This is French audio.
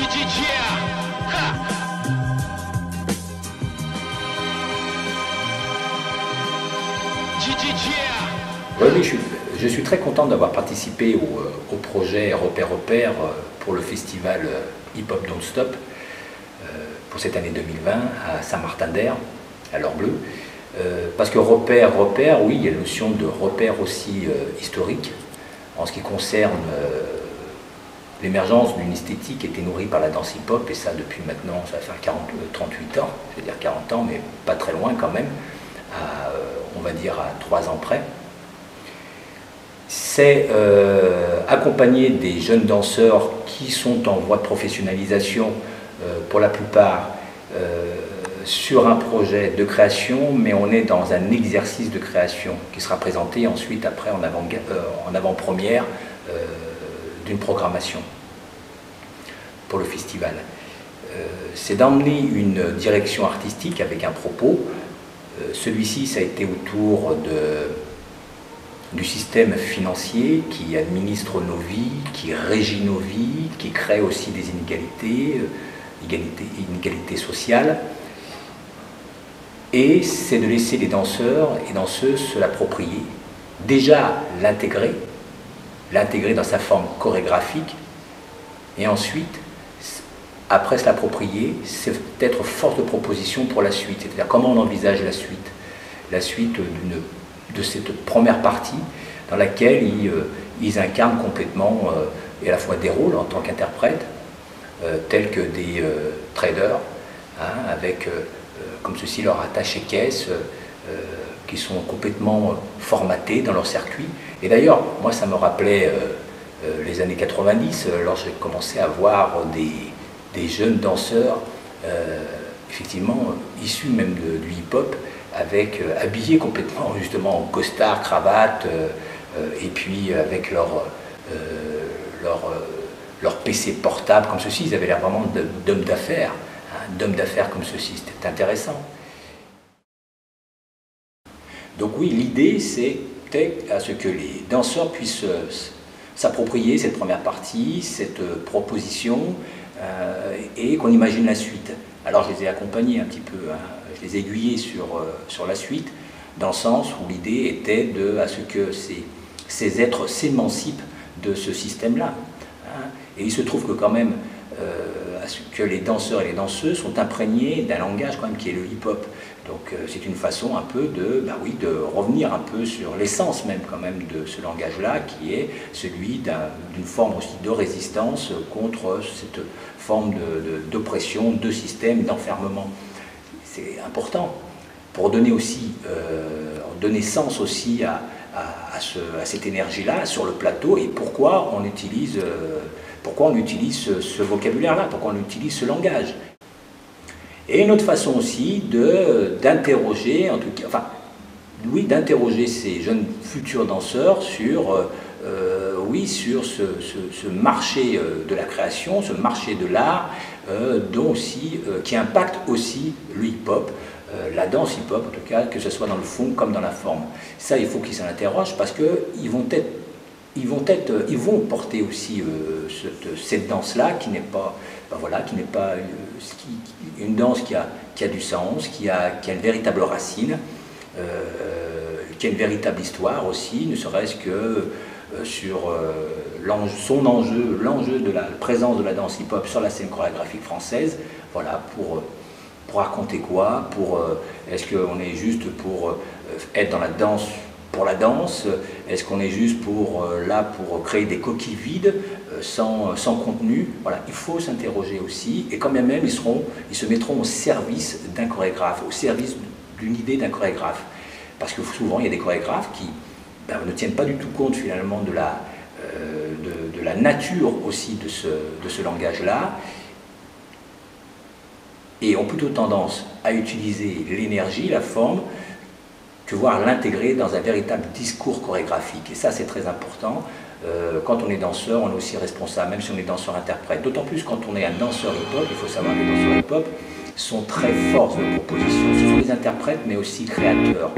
Oui, je suis très content d'avoir participé au projet Repère pour le festival Hip Hop Don't Stop pour cette année 2020 à Saint-Martin-d'Hères, à l'Or-Bleu. Parce que repère, oui, il y a la notion de repère aussi historique en ce qui concerne l'émergence d'une esthétique qui était nourrie par la danse hip-hop, et ça depuis maintenant, ça va faire 38 ans, je veux dire 40 ans, mais pas très loin quand même, on va dire à 3 ans près. C'est accompagner des jeunes danseurs qui sont en voie de professionnalisation pour la plupart sur un projet de création, mais on est dans un exercice de création qui sera présenté ensuite après en avant-première d'une programmation pour le festival. C'est d'emmener une direction artistique avec un propos. Celui-ci, ça a été autour du système financier qui administre nos vies, qui régit nos vies, qui crée aussi des inégalités sociales. Et c'est de laisser les danseurs et danseuses se l'approprier, déjà l'intégrer dans sa forme chorégraphique, et ensuite, après se l'approprier, c'est être force de proposition pour la suite, c'est-à-dire comment on envisage la suite de cette première partie dans laquelle ils incarnent complètement et à la fois des rôles en tant qu'interprètes, tels que des traders, avec comme ceci leur attaché-caisse, qui sont complètement formatés dans leur circuit. Et d'ailleurs, moi ça me rappelait les années 90, lorsque j'ai commencé à voir des jeunes danseurs, effectivement issus même du hip-hop, habillés complètement justement en costard, cravate, et puis avec leur PC portable comme ceci. Ils avaient l'air vraiment d'hommes d'affaires, d'hommes d'affaires comme ceci. C'était intéressant. Donc oui, l'idée c'était à ce que les danseurs puissent s'approprier cette première partie, cette proposition, et qu'on imagine la suite. Alors je les ai accompagnés un petit peu, je les ai aiguillés sur la suite, dans le sens où l'idée était à ce que ces êtres s'émancipent de ce système-là. Et il se trouve que quand même, que les danseurs et les danseuses sont imprégnés d'un langage quand même qui est le hip-hop. Donc c'est une façon un peu de revenir un peu sur l'essence même quand même de ce langage-là, qui est celui d'une forme aussi de résistance contre cette forme d'oppression, de système, d'enfermement. C'est important pour donner aussi, donner sens aussi à cette énergie-là sur le plateau, et pourquoi on utilise ce vocabulaire-là, pourquoi on utilise ce langage. Et une autre façon aussi d'interroger, en tout cas, enfin, oui, d'interroger ces jeunes futurs danseurs sur ce marché de la création, ce marché de l'art, qui impacte aussi le hip-hop, la danse hip-hop en tout cas, que ce soit dans le fond comme dans la forme. Ça, il faut qu'ils s'en interrogent, parce qu'ils vont porter aussi cette danse-là qui n'est pas, une danse qui a du sens, qui a une véritable racine, qui a une véritable histoire aussi, ne serait-ce que sur l'enjeu de la présence de la danse hip-hop sur la scène chorégraphique française. Voilà, pour raconter quoi, est-ce qu'on est juste pour être dans la danse pour la danse? Est-ce qu'on est juste là pour créer des coquilles vides sans contenu? Voilà, il faut s'interroger aussi, et quand même ils se mettront au service d'un chorégraphe, au service d'une idée d'un chorégraphe. Parce que souvent il y a des chorégraphes qui ne tiennent pas du tout compte finalement de la nature aussi de ce langage-là, et ont plutôt tendance à utiliser l'énergie, la forme, que voir l'intégrer dans un véritable discours chorégraphique. Et ça, c'est très important. Quand on est danseur, on est aussi responsable, même si on est danseur-interprète. D'autant plus quand on est un danseur hip-hop. Il faut savoir que les danseurs hip-hop sont très forts de proposition. Ce sont des interprètes, mais aussi créateurs.